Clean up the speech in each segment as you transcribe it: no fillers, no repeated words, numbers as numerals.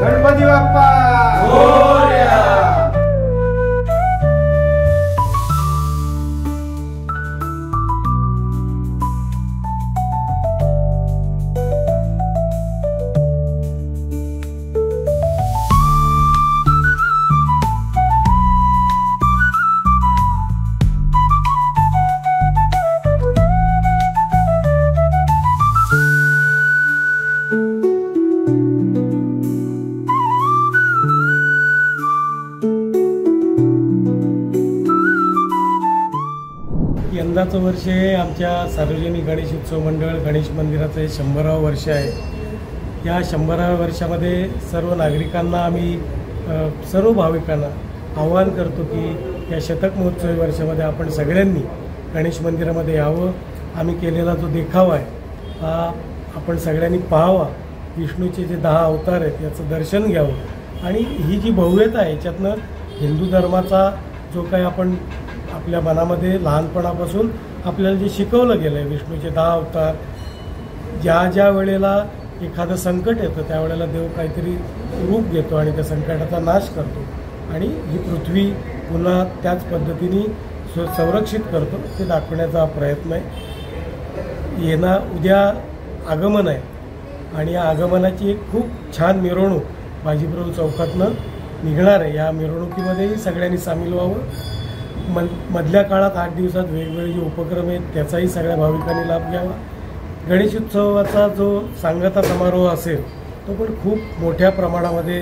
गणपती बाप्पा मोरया। यंदाचं वर्ष हे आमच्या सार्वजनिक गणेश उत्सव मंडळ गणेश मंदिराचं हे 100वे वर्ष आहे। या 100व्या वर्षामध्ये सर्व नागरिकांना आम्ही सर्व भाविकांना आवाहन करतो की या शतक महोत्सवी वर्षामध्ये आपण सगळ्यांनी गणेश मंदिरामध्ये यावं। आम्ही केलेला जो देखावा आहे हा आपण सगळ्यांनी पाहावा। विष्णूचे जे 10 अवतार आहेत याचं दर्शन घ्यावं आणि ही जी भव्यता आहे याच्यातनं हिंदू धर्माचा जो काही आपण आपल्या मनामध्ये लहानपणापासून आपल्याला जे शिकवलं गेलं आहे, विष्णूचे 10 अवतार, ज्या वेळेला एखादं संकट येतं त्यावेळेला देव काहीतरी रूप घेतो आणि त्या संकटाचा नाश करतो आणि ही पृथ्वी पुन्हा त्याच पद्धतीने संरक्षित करतो ते दाखवण्याचा हा प्रयत्न आहे। उद्या आगमन आहे आणि या आगमनाची एक खूप छान मिरवणूक बाजीप्रभू चौकातनं निघणार आहे। या मिरवणुकीमध्येही सगळ्यांनी सामील व्हावं। मधल्या काळात 8 दिवसात वेगवेगळे जे उपक्रम आहेत त्याचाही सगळ्या भाविकांनी लाभ घ्यावा। गणेश उत्सवाचा जो सांगता समारोह असेल तो पण खूप मोठ्या प्रमाणामध्ये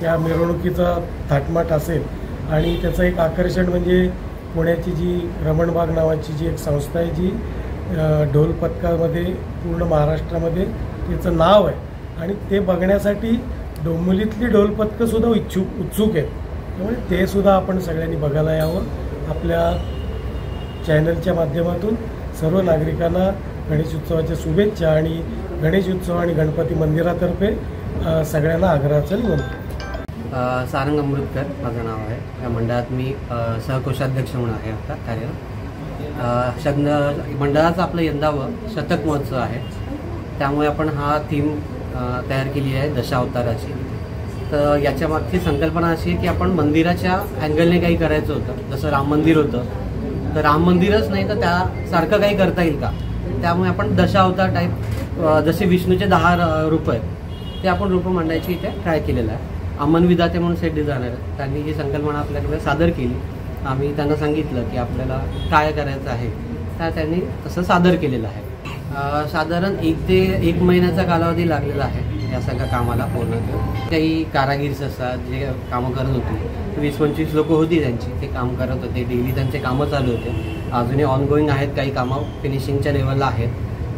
या मिरवणुकीचा थाटमाट असेल आणि त्याचं एक आकर्षण म्हणजे पुण्याची जी रमणबाग नावाची जी एक संस्था आहे जी ढोल पथकामध्ये पूर्ण महाराष्ट्रामध्ये त्याचं नाव आहे आणि ते बघण्यासाठी डोंबिवलीतली ढोल पथकंसुद्धा उत्सुक आहेत। त्यामुळे ते सुद्धा आपण सगळ्यांनी बघायला यावं। आपल्या चॅनलच्या माध्यमातून सर्व नागरिकांना गणेश उत्सवाच्या शुभेच्छा आणि गणेश उत्सव आणि गणपती मंदिरातर्फे सगळ्यांना आग्रहाचं निमंत्रण। सारंग अमृतकर माझं नाव आहे। या मंडळात मी सहकोषाध्यक्ष म्हणून आहे आता कार्यरत। मंडळाचं आपलं यंदावं शतक महोत्सव आहे त्यामुळे आपण हा थीम तयार केली आहे दशावताराची। तर याच्या मागची संकल्पना अशी आहे की आपण मंदिराच्या अँगलने काही करायचं होतं। जसं राम मंदिर होतं तर राम मंदिरच नाही तर त्यासारखं काही करता येईल का, त्यामुळे आपण दशावतार टाईप जसे विष्णूचे 10 रूप आहेत ते आपण रूपं मांडायची इथे ट्राय केलेलं आहे। अमन विधाते म्हणून सेट डिझायनर त्यांनी ही संकल्पना आपल्याकडे सादर केली। आम्ही त्यांना सांगितलं की आपल्याला काय करायचं आहे त्या त्यांनी तसं सादर केलेलं आहे। साधारण 1 ते 1 महिन्याचा कालावधी लागलेला आहे या सगळ्या कामाला पूर्ण करून। काही कारागीर असतात जे कामं करत होते, 20-25 लोक होती त्यांची, ते काम करत होते, डेली त्यांचे कामं चालू होते। अजूनही ऑनगोईंग आहेत, काही कामं फिनिशिंगच्या लेवलला आहेत।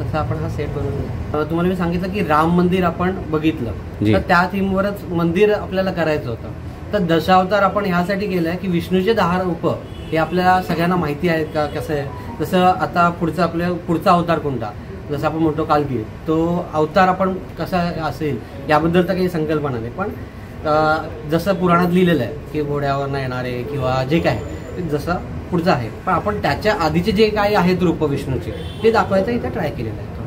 तसं आपण हा सेट बनवून तुम्हाला मी सांगितलं की राम मंदिर आपण बघितलं तर त्या थीमवरच मंदिर आपल्याला करायचं होतं। तर दशावतार आपण ह्यासाठी केलं आहे की विष्णूचे 10 रूप हे आपल्याला सगळ्यांना माहिती आहेत का कसं आहे। जसं आता पुढचा अवतार कोणता, जसं आपण म्हणतो कालगीर, तो अवतार आपण कसा असेल याबद्दल तर काही संकल्पना नाही, पण जसं पुराणात लिहिलेलं आहे की घोड्यावर येणारे किंवा जे काय जसं पुढचं आहे, पण आपण त्याच्या आधीचे जे काही आहेत रूप विष्णूचे ते दाखवायचं इथे ट्राय केलेलं आहे।